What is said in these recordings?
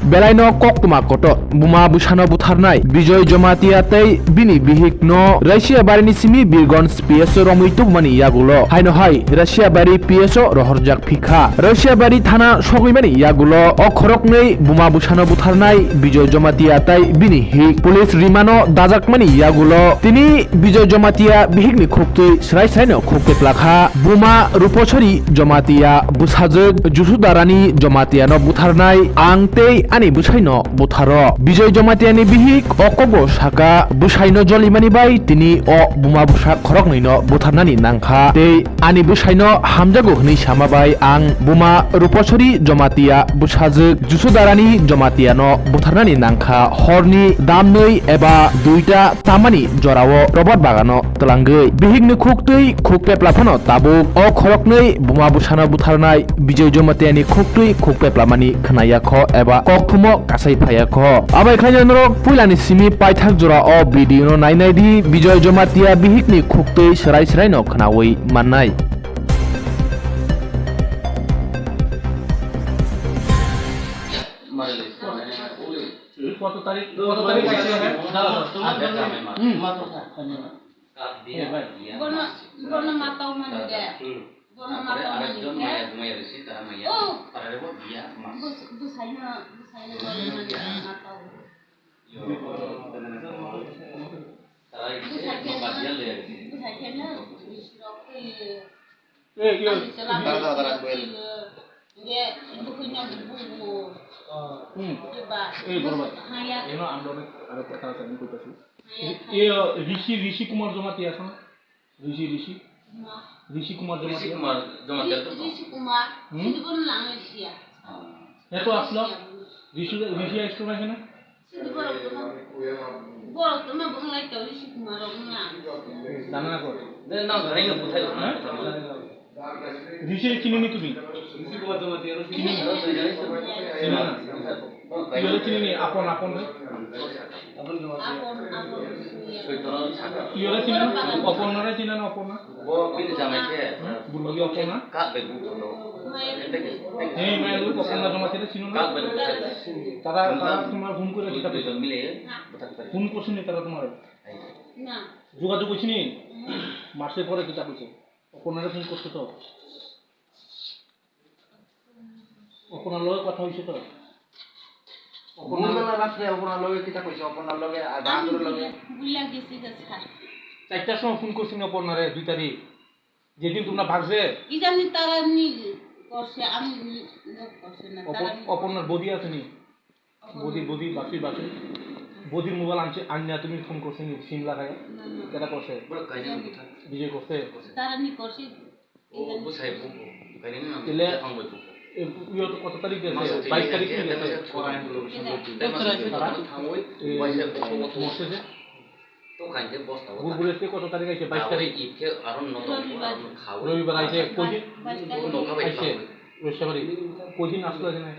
बेलायनो कक्तमा cut बुमा बुसानो बुथारनाय बिजय जमातियातै बिनि बिहिकनो रासिया बारिनि सिमी बिरगन्स पिएसओ रमैतुक मानि यागुलो हायनो हाय रासिया बारि पिएसओ रहरजाक फिखा रासिया बारि थाना सगैमानि यागुलो अखरकनै बुमा बुसानो बुथारनाय बिजय जमातियातै बिनि हिक पुलिस रिमानो दाजाकमानि यागुलो तिनि बिजय जमातिया बिहिकनि खुक्तै स्राय स्रायनो खुक्ते प्लाखा बुमा रूपसरी जमातिया बुसाजोक जुसुदारानि जमातियानो बुथारनाय आंतै आनि बुसाइनो बुथारो बिजय जमातियानि बिहिक अकगो साका बुसाइनो जलिमानि बाय तिनि अ बुमा बुसा खरकनैनो बुथारनानि नांखा तै आनि बुसाइनो हामजागो हनै सामाबाय आं बुमा रूपसरी जमातिया बुसाजोक जुसुदारानि जमातियानो बुथारनानि नांखा हरनि दामनै एबा दुइटा तामानि जरावो रबट बागानो तलांगै बिहिकनि खुक्तै खुक्पेप्लाफानो ताबुक अ खरकनै बुमा बुसानो बुथारनाय बिजय जमातियानि खुक्तै खुक्पेप्लामानि खोनायाख एबा कखुमो कासाइ फायाख आबाइखायनो पुइलानि सिमी पाइथाक जरा अ भिडियो नायनायदि बिजय जमातिया बिहिकनि खुक्तै सराय सरायनो खोनावै माननाय কত তারিখ আছে Bono matau man dia. Bono matau man dia. Oh, busainya bono matau. Busainya dia bukunya buku. ঋষি কুমার জমাতি আছে না ঋষি কুমার জমাতি এত আসলো ঋষি আসলো না এখানে জানা না করে ঋষি চিনি তুমি চিনি আপন আপন অপর্ণারে চিনে না অপর্ণা বুলবি অপর্ণা এই মায়ের অপর্ণা জমাতিরা চিনো না তারা তোমার ফোন করে কিতাব ফোন করছেন তারা তোমার যোগাযোগ করছিনি মাসের পরে কিতাব হচ্ছে অপর্ণারে ফোন করছে তো অপর্ণার লগে কথা হয়েছে তো চারটার সময় ফোন করছি অপর্ণারে 2 তারিখ যেদিন তোমরা ভাগছে অপর্ণার বদি আছে নি বদি বাকি বদির মোবাইল আননা তুমি ফোন করছি নি সিম লাগায় কেটা করছে বিজয় করছে কত তারিখ গেছে 22 তারিখ গেছে বুলবুলেতে কত তারিখ আছে 22 তারিখ রবিবার আছে কয়দিন আছে রবিবারে কয়দিন আসলো এখানে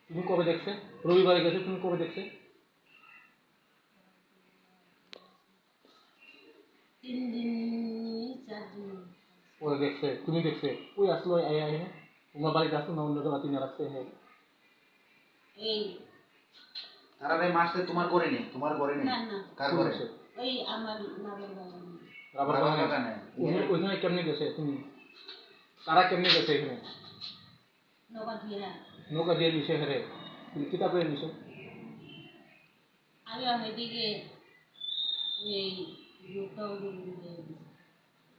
তুমি কবে দেখছে রবিবারে গেছে তুমি কবে দেখছে 3 দিন 4 দিন পরে দেখছে তুমি দেখছে ওই আসলো আয় তোমার বাড়িতে আসলো না অন্য জায়গা তিনি রাখছে হ্যাঁ এই তারা রে মাসে তোমার করে নি না কার করে ওই আমার রাবার বাগানে ওইখানে কেমনে গেছে তুমি তারা কেমনে গেছে এখানে নৌকা দিয়ে নিছে হেরে তুমি কিতাব করে নিছো আমি ওইদিকে এই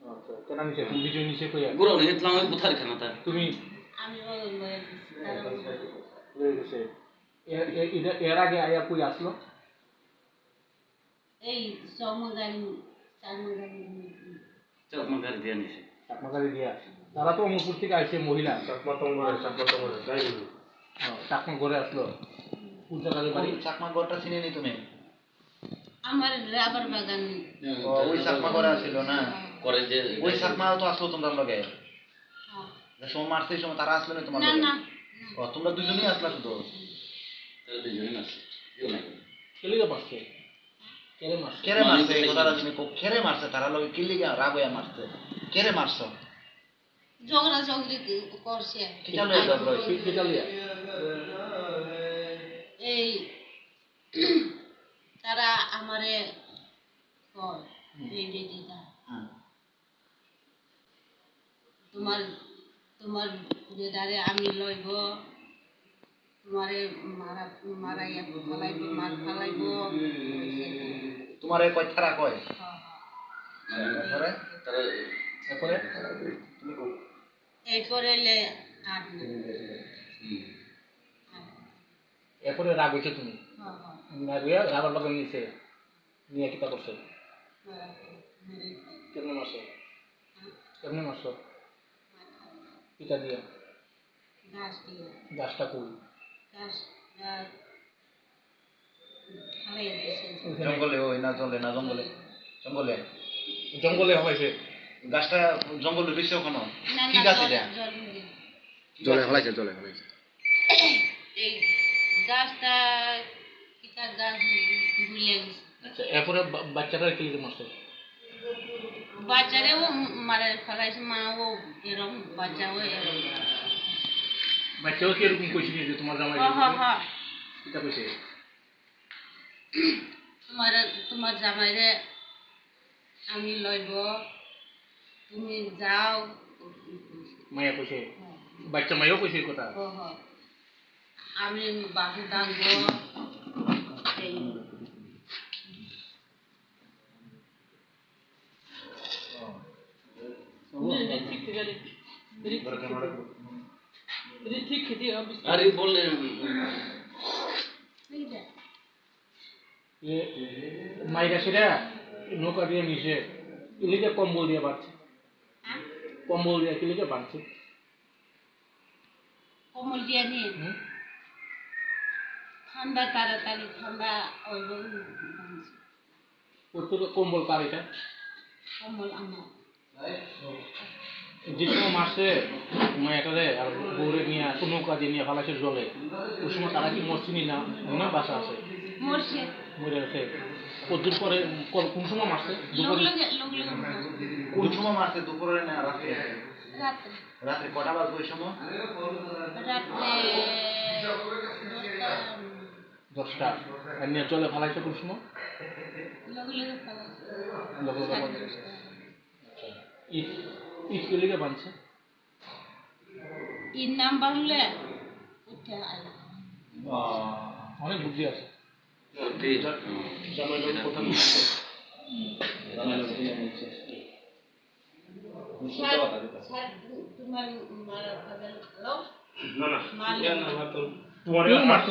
আচ্ছা কেন নিছে তুমি বিজয় নিছে কইয়া গুরু হেতলাম বুথার খানাটা তুমি আমি লয়ে গেছে এর আগে আয়া কই আসলো এই সমগাড়ি চকমাগার দিয়ে নিছে চাকমাগাড়ি দিয়া তারা তো অমরপুর থেকে আইছে মহিলা চাকমা যাই চাকমা ঘরে আসলো কোন জায়গায় বাড়ি চাকমা ঘরটা চিনি নি তুমি আমার রাবার বাগান ওই চাকমা ঘরে ছিল না করে যে ওই চাকমাও তো আসলো তোমরা লগে যে সময় মারতে সময় তারা আসলো না তোমার না লগে না ও তোমরা দুজনেই আসলা শুধু দুজনই আছে কেউ নাই কেলিগা পাচ্ছে কেরে মারছে এই কথাটা তুমি কেরে মারছে তারা লগে কিলিগা রাগ হইয়া মারছে কেরে মারছো ঝগড়া ঝগড়ি করছে কিটা লয়ে ঝগড়া হইছে কিটা লিয়া এই তারা আমারে কয় এই দিদা তোমার তোমার যেটারে আমি লইব তোমারে মারাইয়া ফলাইব মার ফলাইব তোমার এই কয় থারা কয় তারপরে তারা এরপরে এরপরে আর না এরপরে রাগ হয়েছে তুমি না গিয়া রাগার লগে নিয়েছে নিয়ে কিতা করছে কেমনে মারছো কেমনে মারছো কিতা দিয়া গাছ দিয়ে গাছটা কই গাছ হারাইয়া দিয়েছে জঙ্গলে ওই না জলে না জঙ্গলে জঙ্গলে জঙ্গলে হয়েছে গাছটা জঙ্গলে রইছে ওখানে না কি না গাছ এটা জল দিয়ে জলে ফলাইছে এই গাছটা কিতা গাছ ভুলে গেছে আচ্ছা এরপরে বাচ্চাটার কি মারছে বাচ্চারেও মারে ফেলাইছে মা ও এরকম বাচ্চাও এরকম বাচ্চাও কি এরকম কইছিল যে তোমার জামাই কিতা কইছে তোমার জামাইরে আমি লইব তুমি যাও মায়া কইছে বাচ্চা মায়াও কইছে এই কথা আমি বাসু দাঙ্গ আরে বললে মাইরা সেটা নৌকা দিয়ে নিছে ইলিকে কম্বল দিয়ে বাঁধছে কম্বল দিয়ে কিলিকে বাঁধছে কমল দিয়ে নিয়ে ঠান্ডা তাড়াতাড়ি ঠান্ডা প্রত্যেক কম্বল কার এটা কমল আমার যে সময় মাসে মায়াটারে আর বউরে নিয়ে নৌকা দিয়ে নিয়ে ফালাইছে জলে ওই সময় তারা কি মরছিনি না না বাসা আছে মরছে মরে গেছে কতদিন পরে কোন সময় মারছে লোক দুপুরে লোক কোন সময় মারছে দুপুরে না রাতে রাত্রে রাতে কটা বাজবে ওই সময় রাত্রে 10টা আর নিয়ে জলে ফালাইছে কোন সময় লোক ফেলাইছে লোক লোক ঈদ ঈদ কিলিকে বাঁধছে ইর নাম বাংলে উঠে আইল অনেক বুদ্ধি আছে তোমার মারা ভালো না না মালিক তোমার